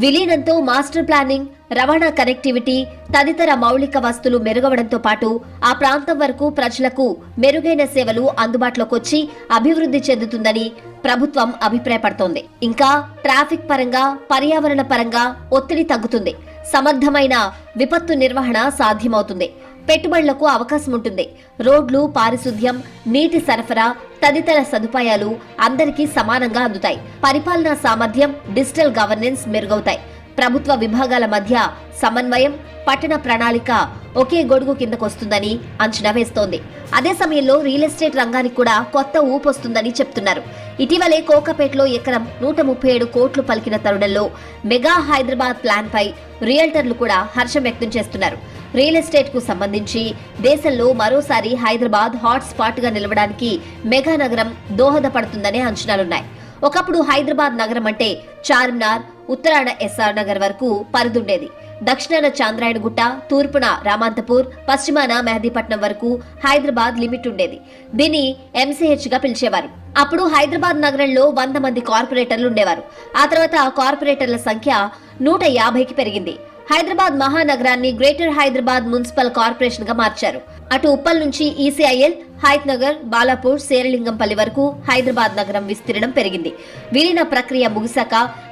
విలీనంతో master planning, రవాణా connectivity తదితర మౌలిక వస్తువులు మెరుగవడంతో పాటు ఆ ప్రాంతం వరకు ప్రజలకు మెరుగైన సేవలు అందుబాటులోకి వచ్చి అభివృద్ధి చెందుతుందని ప్రభుత్వం అభిప్రాయపడుతోంది. ఇంకా ట్రాఫిక్ పరంగా, పర్యావరణ పరంగా ఒత్తిడి తగ్గుతుంది. సమర్థమైన విపత్తు నిర్వహణ సాధ్యమవుతుంది. పెట్టుబడులకు అవకాశం ఉంటుంది. రోడ్లు, పారిశుద్ధ్యం, నీటి సరఫరా తదితర సదుపాయాలు అందరికీ సమానంగా అందుతాయి. పరిపాలనా సామర్థ్యం, డిజిటల్ గవర్నెన్స్ మెరుగవుతాయి. ప్రభుత్వ విభాగాల మధ్య సమన్వయం, పట్టణ ప్రణాళిక ఒకే గొడుగు కిందకొస్తుందని అంచనా వేస్తోంది. అదే సమయంలో రియల్ ఎస్టేట్ రంగానికి కూడా కొత్త ఊపొస్తుందని చెప్తున్నారు. ఇటీవలే కోకాపేటలో ఎకరం 137 కోట్లు పలికిన తరుణంలో మెగా హైదరాబాద్ ప్లాన్ పై రియల్టర్లు కూడా హర్షం వ్యక్తం చేస్తున్నారు. రియల్ ఎస్టేట్ కు సంబంధించి దేశంలో మరోసారి హైదరాబాద్ హాట్ స్పాట్ గా నిలవడానికి మెగా నగరం దోహదపడుతుందనే అంచనాలున్నాయి. ఒకప్పుడు హైదరాబాద్ నగరం అంటే చార్మినార్, ఉత్తరాన ఎస్ఆర్ నగర్ వరకు పరిదుండేది. దక్షిణాన చాంద్రాయణగుట్ట, తూర్పున రామంతపూర్, పశ్చిమాన మెహదీపట్నం వరకు హైదరాబాద్ లిమిట్ ఉండేది. దీన్ని ఎంసీహెచ్ గా పిలిచేవారు. అప్పుడు హైదరాబాద్ నగరంలో 100 మంది కార్పొరేటర్లు ఉండేవారు. ఆ తర్వాత కార్పొరేటర్ల సంఖ్య 150కి పెరిగింది. హైదరాబాద్ మహానగరాన్ని గ్రేటర్ హైదరాబాద్ మున్సిపల్ కార్పొరేషన్ గా మార్చారు. అటు ఉప్పల్ నుంచి ఈసీఐఎల్, హైత్ నగర్, బాలాపూర్, శేరిలింగంపల్లి వరకు హైదరాబాద్ నగరం విస్తీర్ణం పెరిగింది. విలీన ప్రక్రియ ముగిశాక